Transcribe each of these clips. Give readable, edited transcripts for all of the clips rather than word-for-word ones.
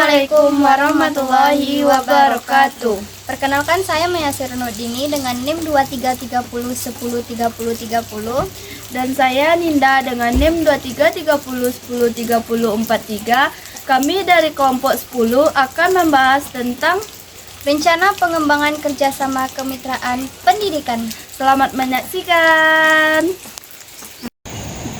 Assalamualaikum warahmatullahi wabarakatuh. Perkenalkan, saya Mayasir Nurdini dengan NIM 2330103030. Dan saya Ninda dengan NIM 2330103043. Kami dari kelompok 10 akan membahas tentang Rencana Pengembangan Kerjasama Kemitraan Pendidikan. selamat menyaksikan.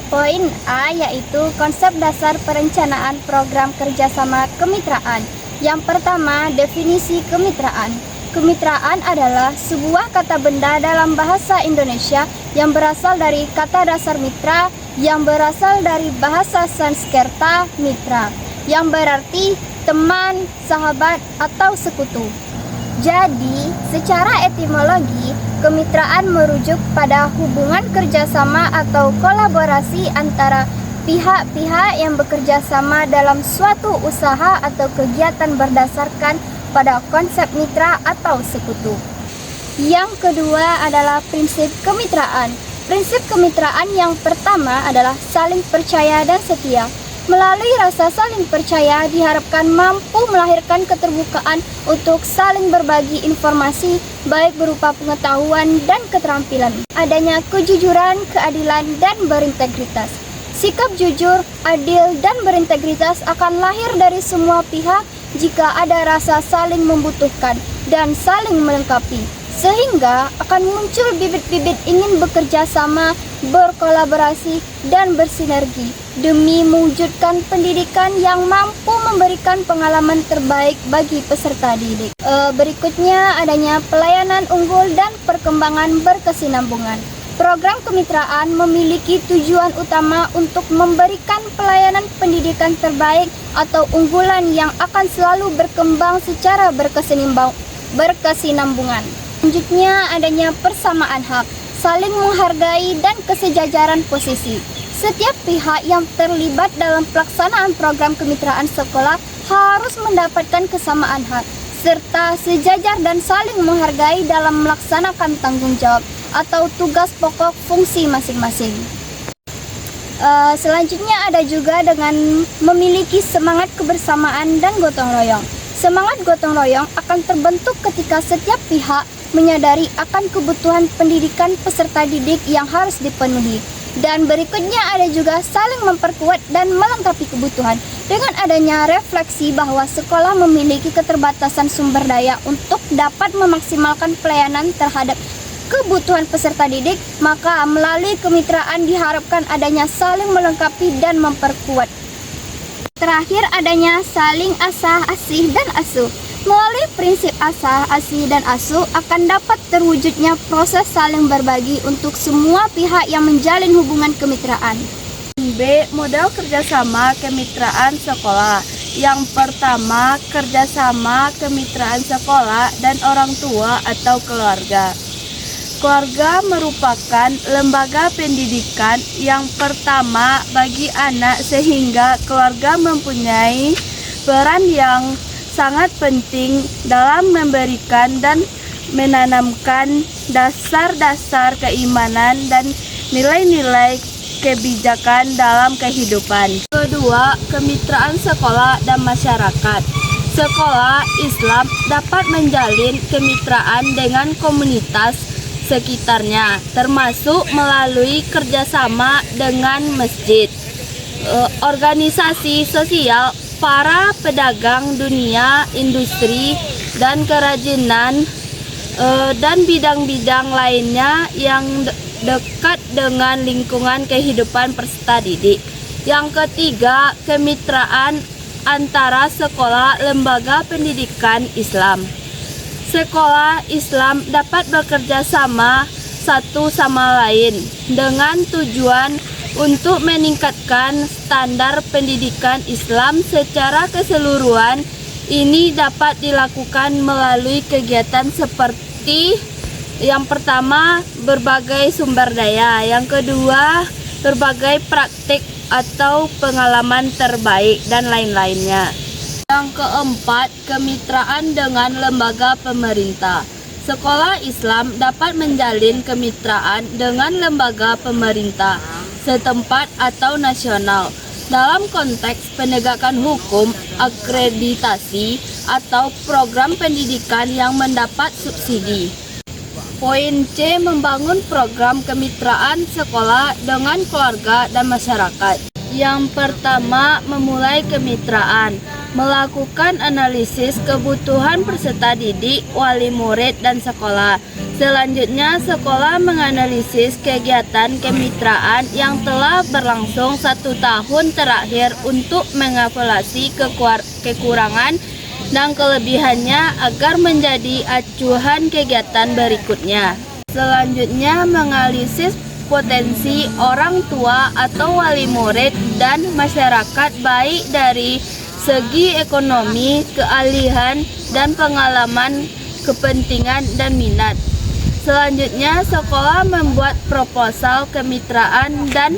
Poin A yaitu konsep dasar perencanaan program kerjasama kemitraan. Yang pertama, definisi kemitraan. Kemitraan adalah sebuah kata benda dalam bahasa Indonesia yang berasal dari kata dasar mitra yang berasal dari bahasa Sanskerta mitra, yang berarti teman, sahabat, atau sekutu. Jadi, secara etimologi, kemitraan merujuk pada hubungan kerjasama atau kolaborasi antara pihak-pihak yang bekerja sama dalam suatu usaha atau kegiatan berdasarkan pada konsep mitra atau sekutu. Yang kedua adalah prinsip kemitraan. Prinsip kemitraan yang pertama adalah saling percaya dan setia. Melalui rasa saling percaya diharapkan mampu melahirkan keterbukaan untuk saling berbagi informasi baik berupa pengetahuan dan keterampilan. Adanya kejujuran, keadilan, dan berintegritas. Sikap jujur, adil, dan berintegritas akan lahir dari semua pihak jika ada rasa saling membutuhkan dan saling melengkapi, sehingga akan muncul bibit-bibit ingin bekerja sama, berkolaborasi, dan bersinergi demi mewujudkan pendidikan yang mampu memberikan pengalaman terbaik bagi peserta didik. Berikutnya adanya pelayanan unggul dan perkembangan berkesinambungan. Program kemitraan memiliki tujuan utama untuk memberikan pelayanan pendidikan terbaik atau unggulan yang akan selalu berkembang secara berkesinambungan. Selanjutnya adanya persamaan hak, saling menghargai, dan kesejajaran posisi. Setiap pihak yang terlibat dalam pelaksanaan program kemitraan sekolah harus mendapatkan kesamaan hak, serta sejajar dan saling menghargai dalam melaksanakan tanggung jawab atau tugas pokok fungsi masing-masing. Selanjutnya ada juga dengan memiliki semangat kebersamaan dan gotong royong. Semangat gotong royong akan terbentuk ketika setiap pihak menyadari akan kebutuhan pendidikan peserta didik yang harus dipenuhi. Dan berikutnya ada juga saling memperkuat dan melengkapi kebutuhan. Dengan adanya refleksi bahwa sekolah memiliki keterbatasan sumber daya untuk dapat memaksimalkan pelayanan terhadap kebutuhan peserta didik, maka melalui kemitraan diharapkan adanya saling melengkapi dan memperkuat. Terakhir adanya saling asah, asih, dan asuh. Melalui prinsip asah, asih, dan asuh akan dapat terwujudnya proses saling berbagi untuk semua pihak yang menjalin hubungan kemitraan. B. Model kerjasama kemitraan sekolah. Yang pertama, kerjasama kemitraan sekolah dan orang tua atau keluarga. Keluarga merupakan lembaga pendidikan yang pertama bagi anak, sehingga keluarga mempunyai peran yang sangat penting dalam memberikan dan menanamkan dasar-dasar keimanan dan nilai-nilai kebijakan dalam kehidupan. Kedua, kemitraan sekolah dan masyarakat. Sekolah Islam dapat menjalin kemitraan dengan komunitas sekitarnya, termasuk melalui kerjasama dengan masjid, organisasi sosial, para pedagang dunia, industri, dan kerajinan, dan bidang-bidang lainnya yang dekat dengan lingkungan kehidupan peserta didik. Yang ketiga, kemitraan antara sekolah lembaga pendidikan Islam. Sekolah Islam dapat bekerja sama satu sama lain dengan tujuan untuk meningkatkan standar pendidikan Islam secara keseluruhan. Ini dapat dilakukan melalui kegiatan seperti yang pertama, berbagai sumber daya. Yang kedua, berbagai praktik atau pengalaman terbaik dan lain-lainnya. Yang keempat, kemitraan dengan lembaga pemerintah. Sekolah Islam dapat menjalin kemitraan dengan lembaga pemerintah setempat atau nasional dalam konteks penegakan hukum, akreditasi, atau program pendidikan yang mendapat subsidi. Poin C, membangun program kemitraan sekolah dengan keluarga dan masyarakat. Yang pertama, memulai kemitraan. Melakukan analisis kebutuhan peserta didik, wali murid, dan sekolah. Selanjutnya, sekolah menganalisis kegiatan kemitraan yang telah berlangsung 1 tahun terakhir untuk mengevaluasi kekurangan dan kelebihannya agar menjadi acuan kegiatan berikutnya. Selanjutnya, menganalisis potensi orang tua atau wali murid dan masyarakat baik dari segi ekonomi, keahlian, dan pengalaman, kepentingan, dan minat. Selanjutnya, sekolah membuat proposal kemitraan dan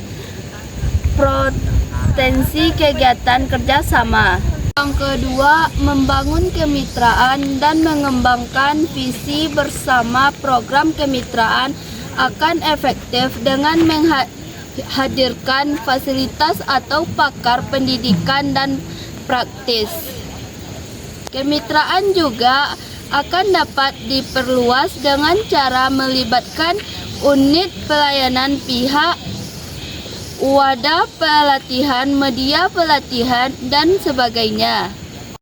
potensi kegiatan kerjasama. Yang kedua, membangun kemitraan dan mengembangkan visi bersama. Program kemitraan akan efektif dengan menghadirkan fasilitas atau pakar pendidikan dan praktis. Kemitraan juga akan dapat diperluas dengan cara melibatkan unit pelayanan pihak, wadah pelatihan, media pelatihan, dan sebagainya.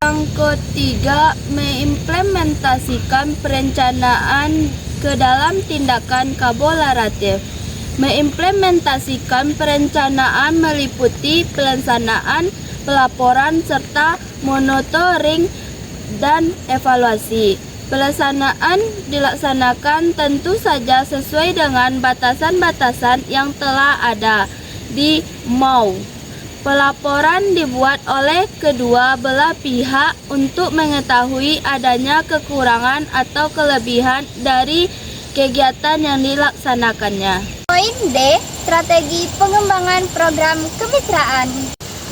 Yang ketiga, mengimplementasikan perencanaan ke dalam tindakan kolaboratif. Mengimplementasikan perencanaan meliputi pelaksanaan, pelaporan, serta monitoring dan evaluasi. Pelaksanaan dilaksanakan tentu saja sesuai dengan batasan-batasan yang telah ada di MAU. Pelaporan dibuat oleh kedua belah pihak untuk mengetahui adanya kekurangan atau kelebihan dari kegiatan yang dilaksanakannya. Poin D, strategi pengembangan program kemitraan.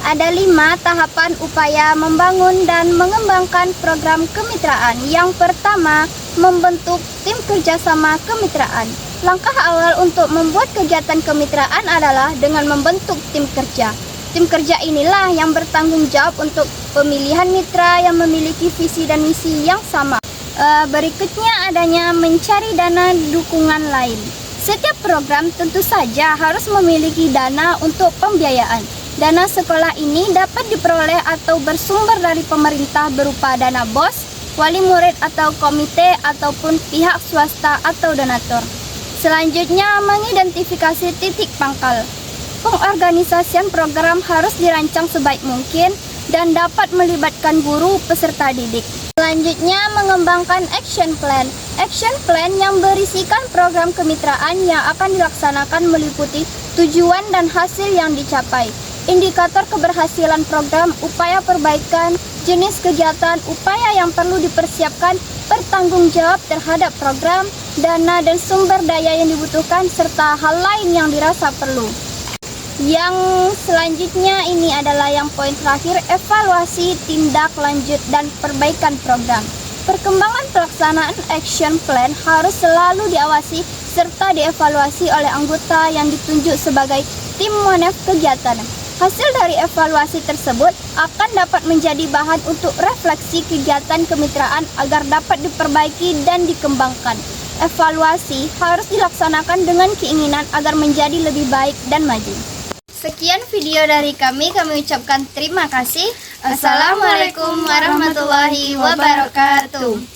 Ada 5 tahapan upaya membangun dan mengembangkan program kemitraan. Yang pertama, membentuk tim kerjasama kemitraan. Langkah awal untuk membuat kegiatan kemitraan adalah dengan membentuk tim kerja. Tim kerja inilah yang bertanggung jawab untuk pemilihan mitra yang memiliki visi dan misi yang sama. Berikutnya adanya mencari dana dukungan lain. Setiap program tentu saja harus memiliki dana untuk pembiayaan. Dana sekolah ini dapat diperoleh atau bersumber dari pemerintah berupa dana BOS, wali murid atau komite, ataupun pihak swasta atau donatur. Selanjutnya, mengidentifikasi titik pangkal. Pengorganisasian program harus dirancang sebaik mungkin dan dapat melibatkan guru peserta didik. Selanjutnya, mengembangkan action plan. Action plan yang berisikan program kemitraan yang akan dilaksanakan meliputi tujuan dan hasil yang dicapai, indikator keberhasilan program, upaya perbaikan, jenis kegiatan, upaya yang perlu dipersiapkan, bertanggung jawab terhadap program, dana dan sumber daya yang dibutuhkan, serta hal lain yang dirasa perlu. Yang selanjutnya ini adalah yang poin terakhir, evaluasi, tindak lanjut, dan perbaikan program. Perkembangan pelaksanaan action plan harus selalu diawasi serta dievaluasi oleh anggota yang ditunjuk sebagai tim monef kegiatan. Hasil dari evaluasi tersebut akan dapat menjadi bahan untuk refleksi kegiatan kemitraan agar dapat diperbaiki dan dikembangkan. Evaluasi harus dilaksanakan dengan keinginan agar menjadi lebih baik dan maju. Sekian video dari kami ucapkan terima kasih. Assalamualaikum warahmatullahi wabarakatuh.